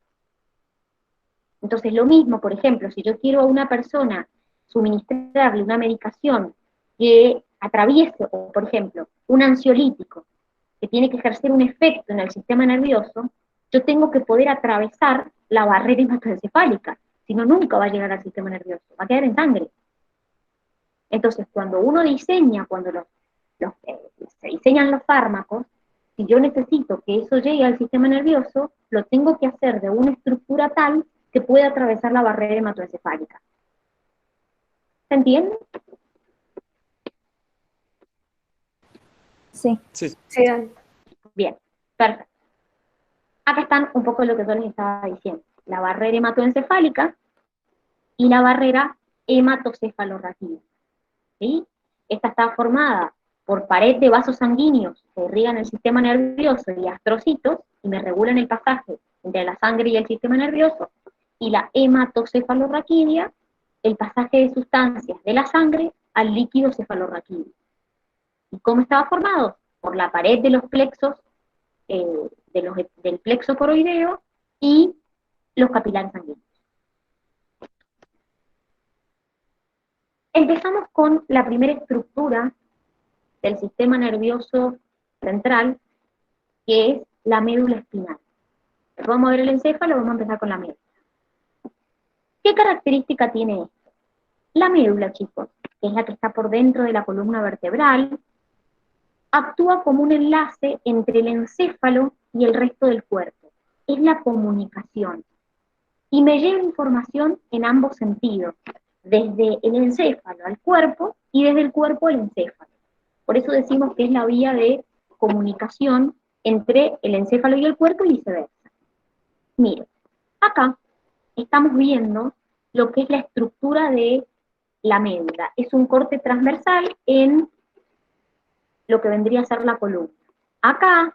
Speaker 1: Entonces, lo mismo, por ejemplo, si yo quiero a una persona suministrarle una medicación que atraviese, o por ejemplo, un ansiolítico, que tiene que ejercer un efecto en el sistema nervioso, yo tengo que poder atravesar la barrera hematoencefálica, si no nunca va a llegar al sistema nervioso, va a quedar en sangre. Entonces, cuando uno diseña, se diseñan los fármacos, si yo necesito que eso llegue al sistema nervioso, lo tengo que hacer de una estructura tal que pueda atravesar la barrera hematoencefálica. ¿Se entiende?
Speaker 2: Sí.
Speaker 3: Sí.
Speaker 4: Sí, Dani.
Speaker 1: Bien, perfecto. Acá están un poco lo que yo les estaba diciendo. La barrera hematoencefálica y la barrera hematocefalorraquídea. ¿Sí? Esta está formada por pared de vasos sanguíneos que irrigan el sistema nervioso y astrocitos y me regulan el pasaje entre la sangre y el sistema nervioso, y la hematocefalorraquídea, el pasaje de sustancias de la sangre al líquido cefalorraquídeo. ¿Y cómo estaba formado? Por la pared de los plexos, del plexo coroideo y los capilares sanguíneos. Empezamos con la primera estructura del sistema nervioso central, que es la médula espinal. Vamos a ver el encéfalo, vamos a empezar con la médula. ¿Qué característica tiene esto? La médula, chicos, que es la que está por dentro de la columna vertebral, actúa como un enlace entre el encéfalo y el resto del cuerpo. Es la comunicación. Y me lleva información en ambos sentidos, desde el encéfalo al cuerpo y desde el cuerpo al encéfalo. Por eso decimos que es la vía de comunicación entre el encéfalo y el cuerpo y viceversa. Miren, acá estamos viendo lo que es la estructura de la médula. Es un corte transversal en lo que vendría a ser la columna. Acá,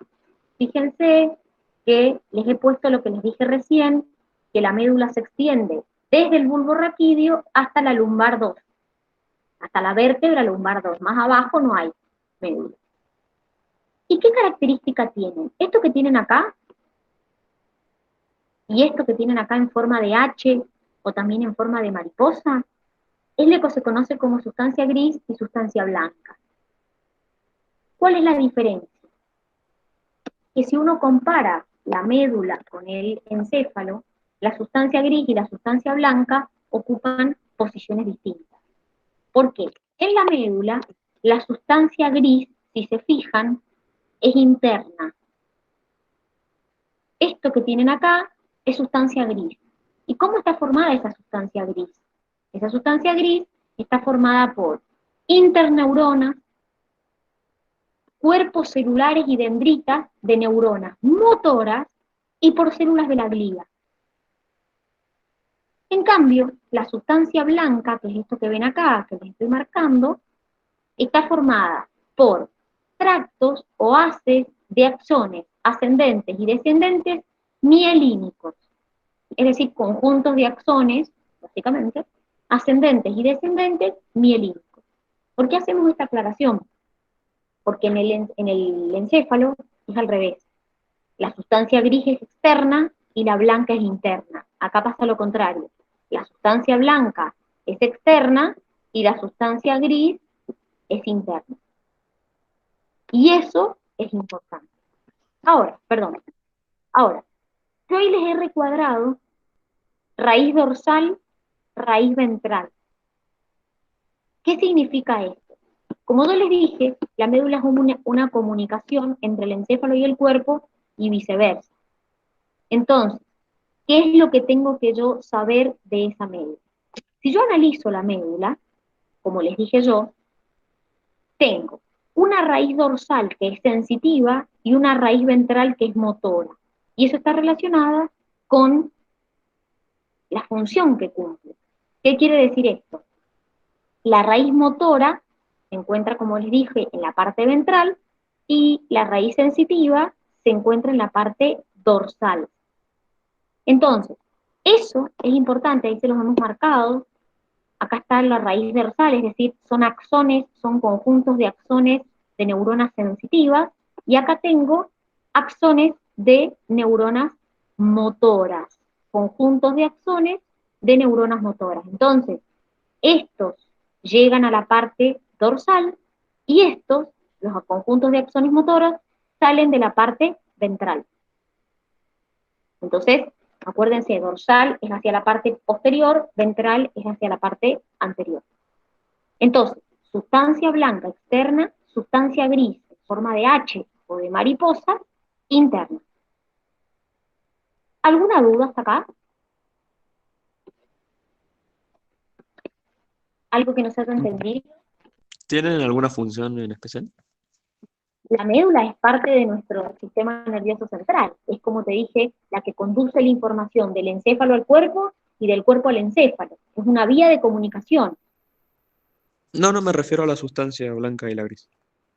Speaker 1: fíjense que les he puesto lo que les dije recién, que la médula se extiende desde el bulbo raquídeo hasta la lumbar 2, hasta la vértebra lumbar 2. Más abajo no hay médula. ¿Y qué característica tienen? Esto que tienen acá, y esto que tienen acá en forma de H, o también en forma de mariposa, es lo que se conoce como sustancia gris y sustancia blanca. ¿Cuál es la diferencia? Que si uno compara la médula con el encéfalo, la sustancia gris y la sustancia blanca ocupan posiciones distintas. ¿Por qué? En la médula, la sustancia gris, si se fijan, es interna. Esto que tienen acá es sustancia gris. ¿Y cómo está formada esa sustancia gris? Esa sustancia gris está formada por interneuronas, cuerpos celulares y dendritas de neuronas motoras y por células de la glía. En cambio, la sustancia blanca, que es esto que ven acá, que les estoy marcando, está formada por tractos o haces de axones ascendentes y descendentes mielínicos, es decir, conjuntos de axones, básicamente, ascendentes y descendentes mielínicos. ¿Por qué hacemos esta aclaración? Porque en el encéfalo es al revés. La sustancia gris es externa y la blanca es interna. Acá pasa lo contrario. La sustancia blanca es externa y la sustancia gris es interna. Y eso es importante. Ahora, yo hoy les he recuadrado raíz dorsal, raíz ventral. ¿Qué significa esto? Como yo les dije, la médula es una comunicación entre el encéfalo y el cuerpo y viceversa. Entonces, ¿qué es lo que tengo que yo saber de esa médula? Si yo analizo la médula, como les dije yo, tengo una raíz dorsal que es sensitiva y una raíz ventral que es motora. Y eso está relacionada con la función que cumple. ¿Qué quiere decir esto? La raíz motora se encuentra, como les dije, en la parte ventral y la raíz sensitiva se encuentra en la parte dorsal. Entonces, eso es importante, ahí se los hemos marcado. Acá está la raíz dorsal, es decir, son axones, son conjuntos de axones de neuronas sensitivas, y acá tengo axones de neuronas motoras, conjuntos de axones de neuronas motoras. Entonces, estos llegan a la parte dorsal y estos, los conjuntos de axones motoras, salen de la parte ventral. Entonces, acuérdense, dorsal es hacia la parte posterior, ventral es hacia la parte anterior. Entonces, sustancia blanca externa, sustancia gris en forma de H o de mariposa interna. ¿Alguna duda hasta acá? ¿Algo que no se haya entendido?
Speaker 3: ¿Tienen alguna función en especial?
Speaker 1: La médula es parte de nuestro sistema nervioso central. Es, como te dije, la que conduce la información del encéfalo al cuerpo y del cuerpo al encéfalo. Es una vía de comunicación.
Speaker 3: No, no me refiero a la sustancia blanca y la gris.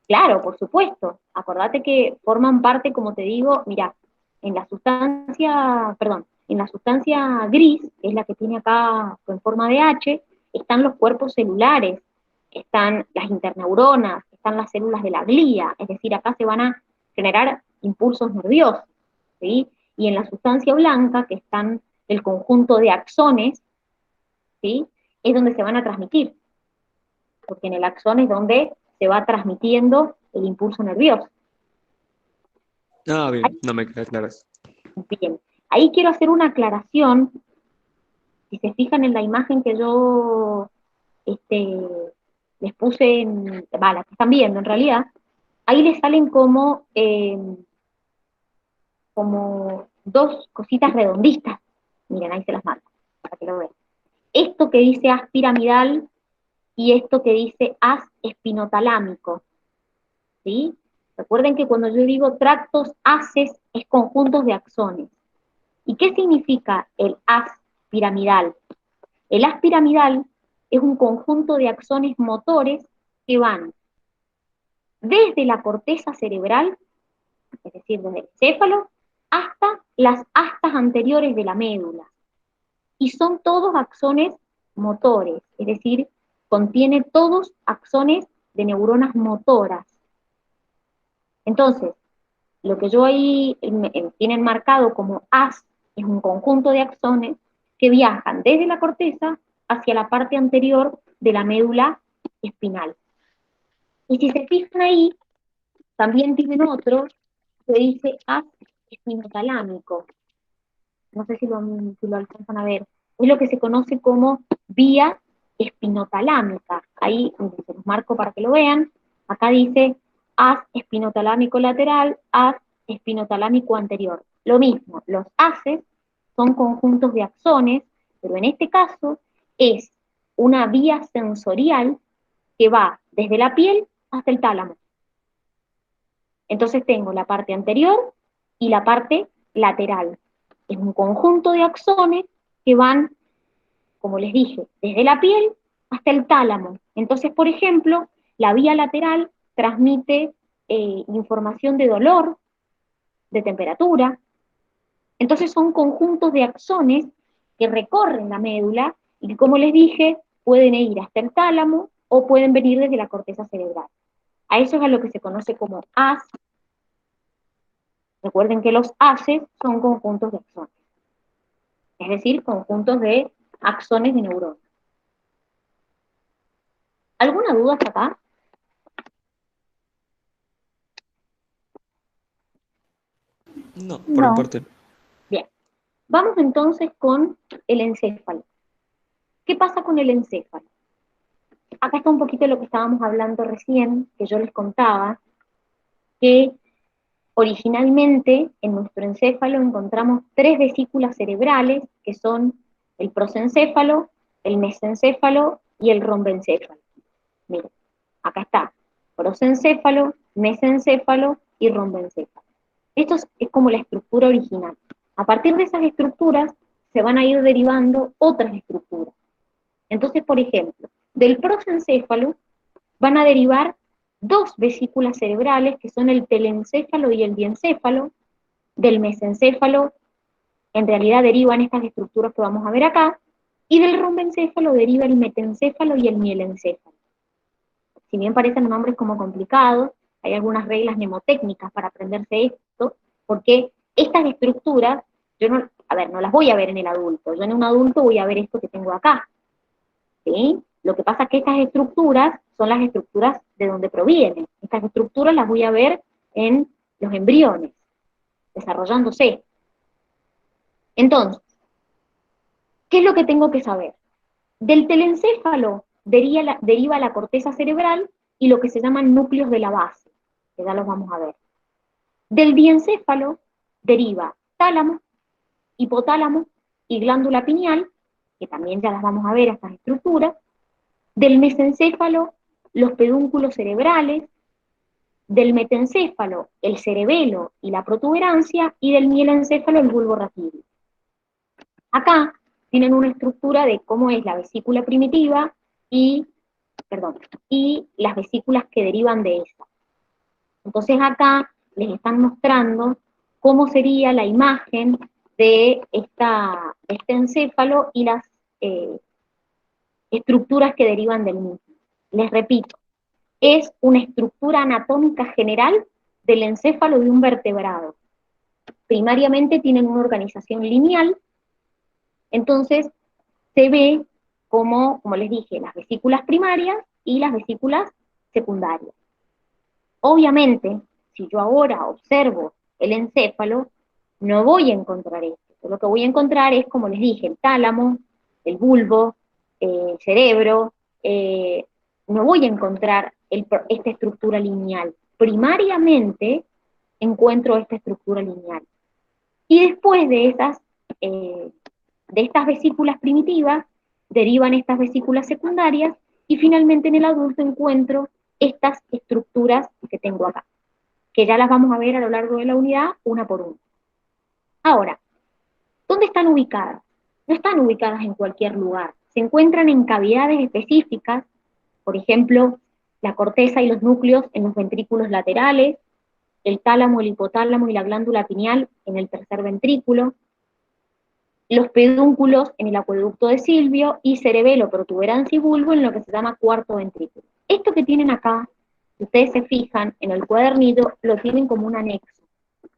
Speaker 1: Claro, por supuesto. Acordate que forman parte, como te digo, mira, en la sustancia, perdón, en la sustancia gris, que es la que tiene acá en forma de H, están los cuerpos celulares, están las interneuronas, están las células de la glía, es decir, acá se van a generar impulsos nerviosos, ¿sí? Y en la sustancia blanca, que están el conjunto de axones, ¿sí? Es donde se van a transmitir, porque en el axón es donde se va transmitiendo el impulso nervioso.
Speaker 3: Ah, bien,
Speaker 1: Ahí,
Speaker 3: no me queda claro.
Speaker 1: bien, ahí quiero hacer una aclaración. Si se fijan en la imagen que yo les puse, la que están viendo en realidad, ahí les salen como dos cositas redonditas. Miren, ahí se las marco, para que lo vean. Esto que dice haz piramidal y esto que dice haz espinotalámico, ¿sí? Recuerden que cuando yo digo tractos haces, es conjuntos de axones. ¿Y qué significa el haz piramidal? El haz piramidal es un conjunto de axones motores que van desde la corteza cerebral, es decir, desde el céfalo, hasta las astas anteriores de la médula. Y son todos axones motores, es decir, contiene todos axones de neuronas motoras. Entonces, lo que yo ahí tienen marcado como haz es un conjunto de axones que viajan desde la corteza hacia la parte anterior de la médula espinal. Y si se fijan ahí, también tienen otro que dice haz espinotalámico. No sé si lo alcanzan a ver. Es lo que se conoce como vía espinotalámica. Ahí se los marco para que lo vean. Acá dice haz espinotalámico lateral, haz espinotalámico anterior. Lo mismo, los haces son conjuntos de axones, pero en este caso es una vía sensorial que va desde la piel hasta el tálamo. Entonces tengo la parte anterior y la parte lateral. Es un conjunto de axones que van, como les dije, desde la piel hasta el tálamo. Entonces, por ejemplo, la vía lateral transmite información de dolor, de temperatura. Entonces son conjuntos de axones que recorren la médula y que, como les dije, pueden ir hasta el tálamo o pueden venir desde la corteza cerebral. A eso es a lo que se conoce como haz. Recuerden que los haces son conjuntos de axones, es decir, conjuntos de axones de neuronas. ¿Alguna duda hasta acá?
Speaker 3: No, por mi
Speaker 2: No,
Speaker 3: parte.
Speaker 1: Bien. Vamos entonces con el encéfalo. ¿Qué pasa con el encéfalo? Acá está un poquito lo que estábamos hablando recién, que yo les contaba, que originalmente en nuestro encéfalo encontramos 3 vesículas cerebrales, que son el prosencéfalo, el mesencéfalo y el rombencéfalo. Miren, acá está, prosencéfalo, mesencéfalo y rombencéfalo. Esto es como la estructura original. A partir de esas estructuras se van a ir derivando otras estructuras. Entonces, por ejemplo, del prosencéfalo van a derivar 2 vesículas cerebrales, que son el telencéfalo y el diencéfalo. Del mesencéfalo, en realidad derivan estas estructuras que vamos a ver acá, y del rombencéfalo deriva el metencéfalo y el mielencéfalo. Si bien parecen nombres como complicados, hay algunas reglas mnemotécnicas para aprenderse esto, porque estas estructuras, yo no, no las voy a ver en el adulto, yo en un adulto voy a ver esto que tengo acá, ¿sí? Lo que pasa es que estas estructuras son las estructuras de donde provienen. Estas estructuras las voy a ver en los embriones, desarrollándose. Entonces, ¿qué es lo que tengo que saber? Del telencéfalo deriva la corteza cerebral y lo que se llaman núcleos de la base, que ya los vamos a ver. Del diencéfalo deriva tálamo, hipotálamo y glándula pineal, que también ya las vamos a ver, estas estructuras. Del mesencéfalo, los pedúnculos cerebrales. Del metencéfalo, el cerebelo y la protuberancia, y del mielencéfalo, el bulbo raquídeo. Acá tienen una estructura de cómo es la vesícula primitiva y las vesículas que derivan de esa. Entonces acá les están mostrando cómo sería la imagen de este encéfalo y las estructuras que derivan del mismo. Les repito, es una estructura anatómica general del encéfalo de un vertebrado. Primariamente tienen una organización lineal, entonces se ve como les dije, las vesículas primarias y las vesículas secundarias. Obviamente, si yo ahora observo el encéfalo, no voy a encontrar esto. Lo que voy a encontrar es, como les dije, el tálamo, el bulbo, el cerebro. No voy a encontrar esta estructura lineal. Primariamente encuentro esta estructura lineal. Y después de estas vesículas primitivas, derivan estas vesículas secundarias, y finalmente en el adulto encuentro estas estructuras que tengo acá, que ya las vamos a ver a lo largo de la unidad, una por una. Ahora, ¿dónde están ubicadas? No están ubicadas en cualquier lugar, se encuentran en cavidades específicas, por ejemplo, la corteza y los núcleos en los ventrículos laterales, el tálamo, el hipotálamo y la glándula pineal en el tercer ventrículo, los pedúnculos en el acueducto de Silvio, y cerebelo, protuberancia y bulbo en lo que se llama cuarto ventrículo. Esto que tienen acá, si ustedes se fijan en el cuadernito, lo tienen como un anexo,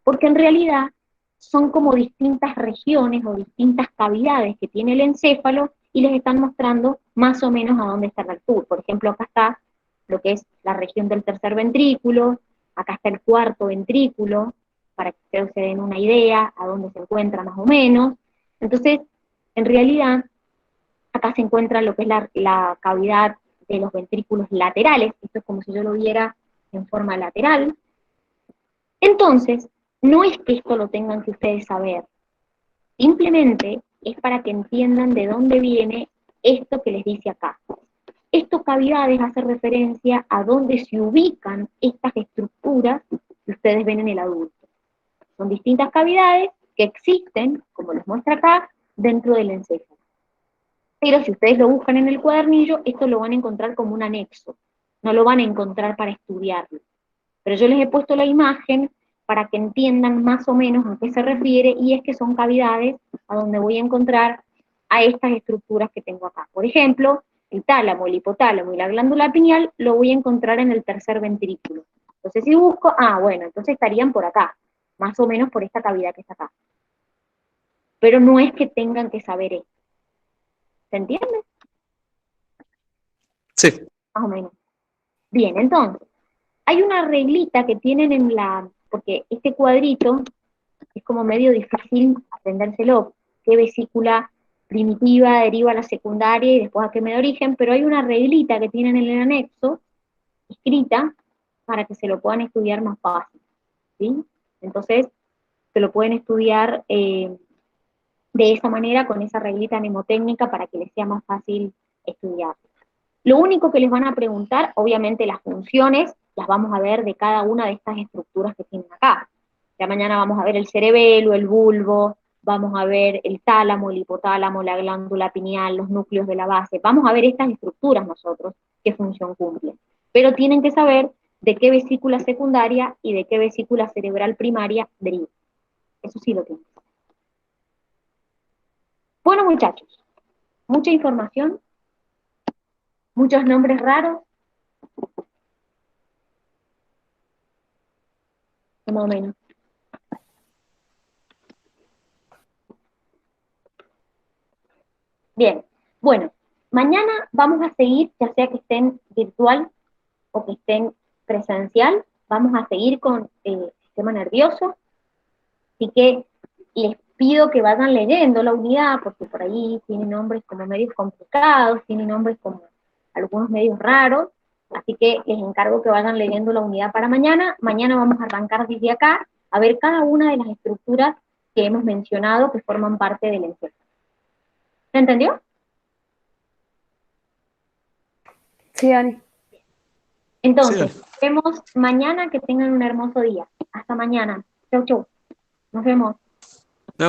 Speaker 1: porque en realidad son como distintas regiones o distintas cavidades que tiene el encéfalo, y les están mostrando más o menos a dónde está la altura. Por ejemplo, acá está lo que es la región del tercer ventrículo, acá está el cuarto ventrículo, para que ustedes se den una idea a dónde se encuentra más o menos. Entonces, en realidad, acá se encuentra lo que es la cavidad de los ventrículos laterales. Esto es como si yo lo viera en forma lateral. Entonces, no es que esto lo tengan que ustedes saber, simplemente es para que entiendan de dónde viene esto que les dice acá. Estos cavidades hace referencia a dónde se ubican estas estructuras que ustedes ven en el adulto. Son distintas cavidades que existen, como les muestra acá, dentro del encéfalo. Pero si ustedes lo buscan en el cuadernillo, esto lo van a encontrar como un anexo, no lo van a encontrar para estudiarlo. Pero yo les he puesto la imagen para que entiendan más o menos a qué se refiere, y es que son cavidades a donde voy a encontrar a estas estructuras que tengo acá. Por ejemplo, el tálamo, el hipotálamo y la glándula pineal, lo voy a encontrar en el tercer ventrículo. Entonces si busco, bueno, entonces estarían por acá, más o menos por esta cavidad que está acá. Pero no es que tengan que saber esto. ¿Se entiende?
Speaker 3: Sí.
Speaker 1: Más o menos. Bien, entonces, hay una reglita que tienen en porque este cuadrito es como medio difícil aprendérselo, qué vesícula primitiva deriva a la secundaria y después a qué me da origen, pero hay una reglita que tienen en el anexo, escrita, para que se lo puedan estudiar más fácil, ¿sí? Entonces, se lo pueden estudiar de esa manera, con esa reglita mnemotécnica, para que les sea más fácil estudiar. Lo único que les van a preguntar, obviamente las funciones, las vamos a ver de cada una de estas estructuras que tienen acá. Ya mañana vamos a ver el cerebelo, el bulbo, vamos a ver el tálamo, el hipotálamo, la glándula pineal, los núcleos de la base. Vamos a ver estas estructuras nosotros, qué función cumplen. Pero tienen que saber de qué vesícula secundaria y de qué vesícula cerebral primaria deriva. Eso sí lo tienen que saber. Bueno, muchachos, mucha información, muchos nombres raros, más o menos. Bien, bueno, mañana vamos a seguir, ya sea que estén virtual o que estén presencial, vamos a seguir con el sistema nervioso, así que les pido que vayan leyendo la unidad, porque por ahí tiene nombres como medios complicados, tiene nombres como algunos medios raros, así que les encargo que vayan leyendo la unidad para mañana. Mañana vamos a arrancar desde acá, a ver cada una de las estructuras que hemos mencionado que forman parte del encéfalo. ¿Se entendió?
Speaker 2: Sí, Ani.
Speaker 1: Entonces,
Speaker 3: Sí.
Speaker 1: nos vemos mañana, que tengan un hermoso día. Hasta mañana. Chau, chau. Nos vemos.